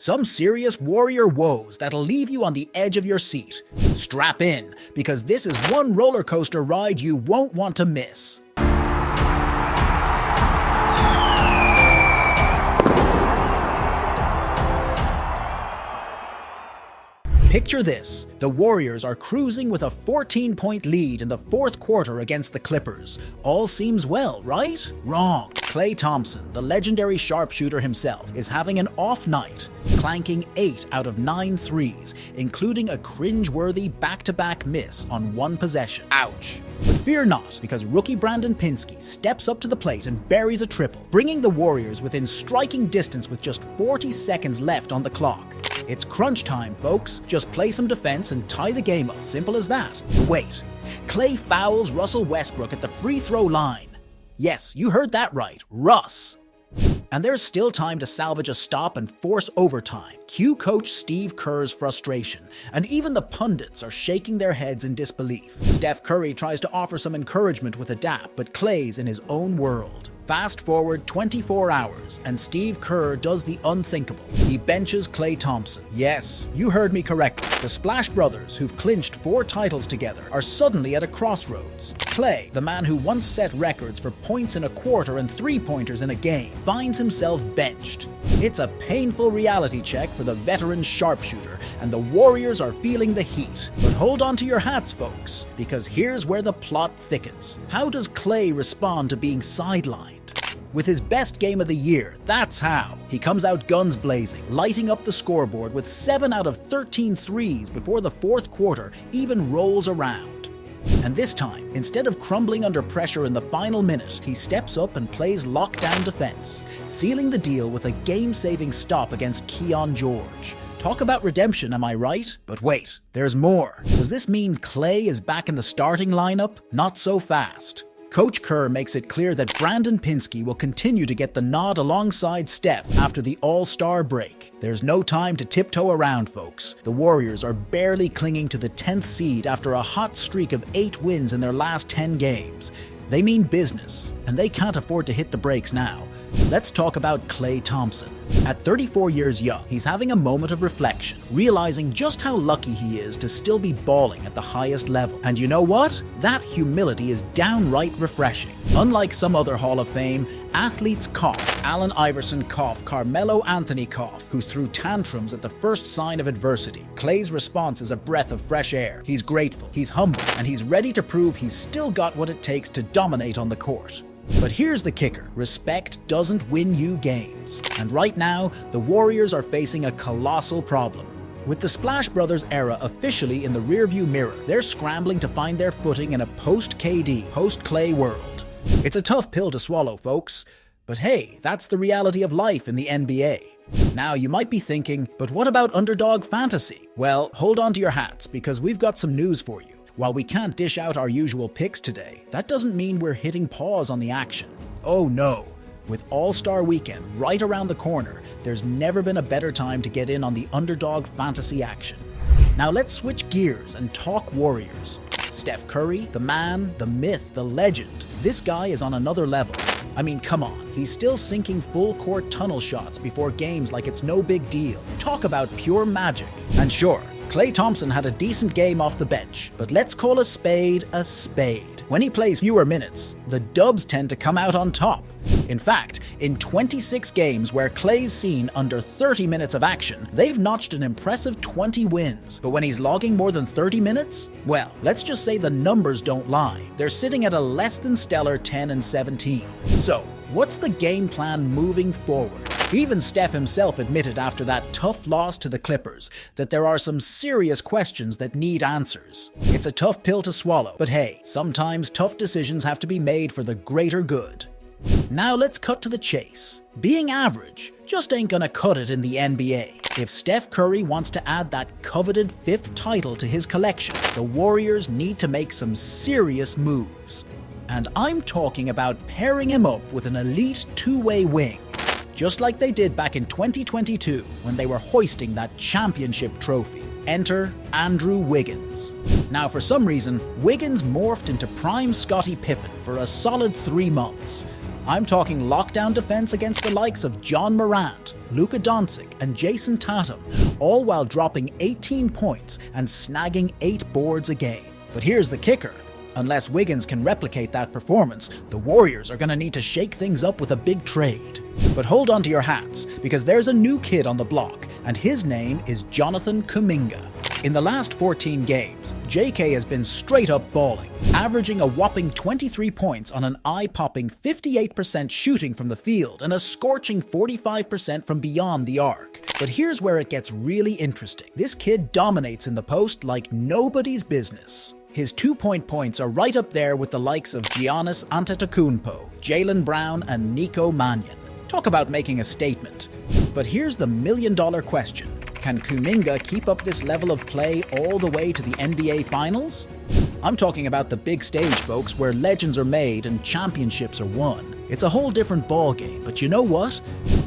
Some serious Warrior woes that'll leave you on the edge of your seat. Strap in, because this is one roller coaster ride you won't want to miss. Picture this, the Warriors are cruising with a 14-point lead in the fourth quarter against the Clippers. All seems well, right? Wrong. Klay Thompson, the legendary sharpshooter himself, is having an off night, clanking 8 out of 9 threes, including a cringe-worthy back-to-back miss on one possession. Ouch. But fear not, because rookie Brandon Pinsky steps up to the plate and buries a triple, bringing the Warriors within striking distance with just 40 seconds left on the clock. It's crunch time, folks. Just play some defense and tie the game up. Simple as that. Wait. Klay fouls Russell Westbrook at the free throw line. Yes, you heard that right. Russ. And there's still time to salvage a stop and force overtime. Cue Coach Steve Kerr's frustration, and even the pundits are shaking their heads in disbelief. Steph Curry tries to offer some encouragement with a dap, but Klay's in his own world. Fast forward 24 hours, and Steve Kerr does the unthinkable. He benches Klay Thompson. Yes, you heard me correctly. The Splash Brothers, who've clinched 4 titles together, are suddenly at a crossroads. Klay, the man who once set records for points in a quarter and 3-pointers in a game, finds himself benched. It's a painful reality check for the veteran sharpshooter, and the Warriors are feeling the heat. But hold on to your hats, folks, because here's where the plot thickens. How does Klay respond to being sidelined? With his best game of the year, that's how. He comes out guns blazing, lighting up the scoreboard with 7 out of 13 threes before the fourth quarter even rolls around. And this time, instead of crumbling under pressure in the final minute, he steps up and plays lockdown defense, sealing the deal with a game-saving stop against Keon George. Talk about redemption, am I right? But wait, there's more. Does this mean Klay is back in the starting lineup? Not so fast. Coach Kerr makes it clear that Brandon Pinsky will continue to get the nod alongside Steph after the All-Star break. There's no time to tiptoe around, folks. The Warriors are barely clinging to the 10th seed after a hot streak of 8 wins in their last 10 games. They mean business, and they can't afford to hit the brakes now. Let's talk about Klay Thompson. At 34 years young, he's having a moment of reflection, realizing just how lucky he is to still be balling at the highest level. And you know what? That humility is downright refreshing. Unlike some other Hall of Fame, athletes cough. Allen Iverson cough, Carmelo Anthony cough, who threw tantrums at the first sign of adversity. Klay's response is a breath of fresh air. He's grateful, he's humble, and he's ready to prove he's still got what it takes to dominate on the court. But here's the kicker. Respect doesn't win you games. And right now, the Warriors are facing a colossal problem. With the Splash Brothers era officially in the rearview mirror, they're scrambling to find their footing in a post-KD, post-Klay world. It's a tough pill to swallow, folks. But hey, that's the reality of life in the NBA. Now, you might be thinking, but what about underdog fantasy? Well, hold on to your hats, because we've got some news for you. While we can't dish out our usual picks today, that doesn't mean we're hitting pause on the action. Oh no! With All-Star Weekend right around the corner, there's never been a better time to get in on the underdog fantasy action. Now let's switch gears and talk Warriors. Steph Curry, the man, the myth, the legend. This guy is on another level. I mean, come on, he's still sinking full-court tunnel shots before games like it's no big deal. Talk about pure magic. And sure, Klay Thompson had a decent game off the bench, but let's call a spade a spade. When he plays fewer minutes, the Dubs tend to come out on top. In fact, in 26 games where Klay's seen under 30 minutes of action, they've notched an impressive 20 wins. But when he's logging more than 30 minutes? Well, let's just say the numbers don't lie. They're sitting at a less than stellar 10-17. So, what's the game plan moving forward? Even Steph himself admitted after that tough loss to the Clippers that there are some serious questions that need answers. It's a tough pill to swallow, but hey, sometimes tough decisions have to be made for the greater good. Now let's cut to the chase. Being average just ain't gonna cut it in the NBA. If Steph Curry wants to add that coveted 5th title to his collection, the Warriors need to make some serious moves. And I'm talking about pairing him up with an elite 2-way wing. Just like they did back in 2022 when they were hoisting that championship trophy. Enter Andrew Wiggins. Now, for some reason, Wiggins morphed into prime Scottie Pippen for a solid 3 months. I'm talking lockdown defense against the likes of John Morant, Luka Doncic, and Jason Tatum, all while dropping 18 points and snagging 8 boards a game. But here's the kicker. Unless Wiggins can replicate that performance, the Warriors are going to need to shake things up with a big trade. But hold on to your hats, because there's a new kid on the block, and his name is Jonathan Kuminga. In the last 14 games, JK has been straight up balling, averaging a whopping 23 points on an eye-popping 58% shooting from the field and a scorching 45% from beyond the arc. But here's where it gets really interesting. This kid dominates in the post like nobody's business. His 2-point points are right up there with the likes of Giannis Antetokounmpo, Jaylen Brown, and Nico Mannion. Talk about making a statement. But here's the million-dollar question. Can Kuminga keep up this level of play all the way to the NBA Finals? I'm talking about the big stage, folks, where legends are made and championships are won. It's a whole different ballgame, but you know what?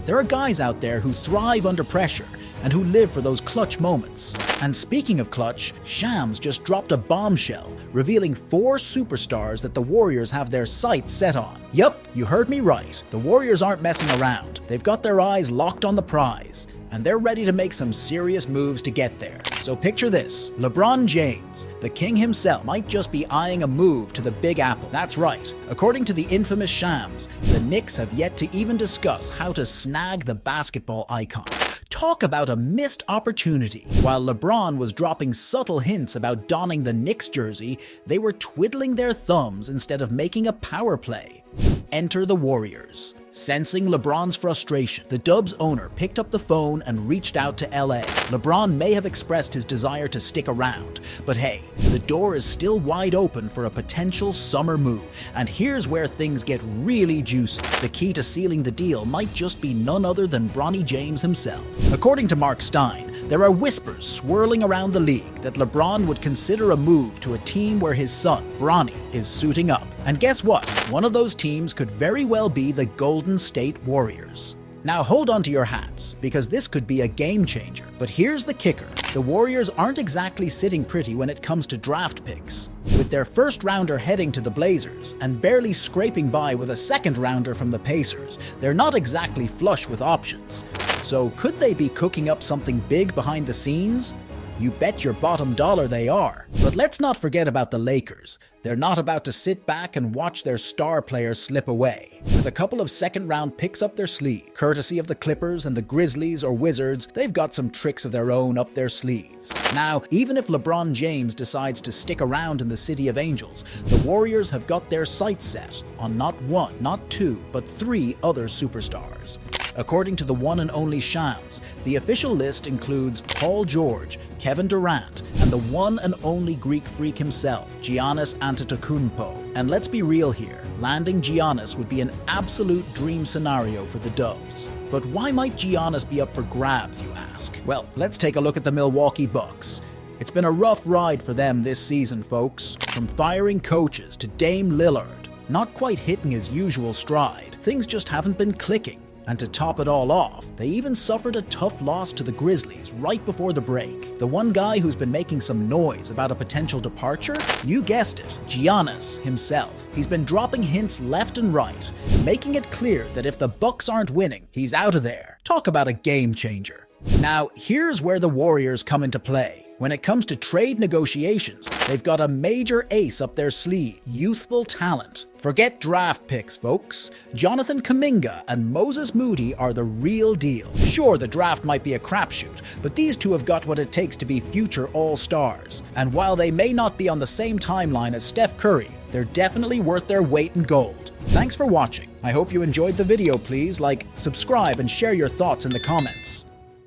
There are guys out there who thrive under pressure and who live for those clutch moments. And speaking of clutch, Shams just dropped a bombshell, revealing 4 superstars that the Warriors have their sights set on. Yup, you heard me right. The Warriors aren't messing around. They've got their eyes locked on the prize, and they're ready to make some serious moves to get there. So picture this, LeBron James, the king himself, might just be eyeing a move to the Big Apple. That's right. According to the infamous Shams, the Knicks have yet to even discuss how to snag the basketball icon. Talk about a missed opportunity. While LeBron was dropping subtle hints about donning the Knicks jersey, they were twiddling their thumbs instead of making a power play. Enter the Warriors. Sensing LeBron's frustration, the Dubs owner picked up the phone and reached out to LA. LeBron may have expressed his desire to stick around, but hey, the door is still wide open for a potential summer move. And here's where things get really juicy. The key to sealing the deal might just be none other than Bronny James himself. According to Mark Stein, there are whispers swirling around the league that LeBron would consider a move to a team where his son, Bronny, is suiting up. And guess what? One of those teams could very well be the Golden State Warriors. Now hold on to your hats, because this could be a game changer. But here's the kicker. The Warriors aren't exactly sitting pretty when it comes to draft picks. With their first rounder heading to the Blazers and barely scraping by with a second rounder from the Pacers, they're not exactly flush with options. So could they be cooking up something big behind the scenes? You bet your bottom dollar they are. But let's not forget about the Lakers. They're not about to sit back and watch their star players slip away. With a couple of second-round picks up their sleeve, courtesy of the Clippers and the Grizzlies or Wizards, they've got some tricks of their own up their sleeves. Now, even if LeBron James decides to stick around in the City of Angels, the Warriors have got their sights set on not 1, not 2, but 3 other superstars. According to the one and only Shams, the official list includes Paul George, Kevin Durant, and the one and only Greek freak himself, Giannis Antetokounmpo. And let's be real here, landing Giannis would be an absolute dream scenario for the Dubs. But why might Giannis be up for grabs, you ask? Well, let's take a look at the Milwaukee Bucks. It's been a rough ride for them this season, folks. From firing coaches to Dame Lillard, not quite hitting his usual stride. Things just haven't been clicking. And to top it all off, they even suffered a tough loss to the Grizzlies right before the break. The one guy who's been making some noise about a potential departure? You guessed it, Giannis himself. He's been dropping hints left and right, making it clear that if the Bucks aren't winning, he's out of there. Talk about a game changer. Now, here's where the Warriors come into play. When it comes to trade negotiations, they've got a major ace up their sleeve, youthful talent. Forget draft picks, folks. Jonathan Kuminga and Moses Moody are the real deal. Sure, the draft might be a crapshoot, but these two have got what it takes to be future all-stars. And while they may not be on the same timeline as Steph Curry, they're definitely worth their weight in gold. Thanks for watching. I hope you enjoyed the video. Please like, subscribe, and share your thoughts in the comments.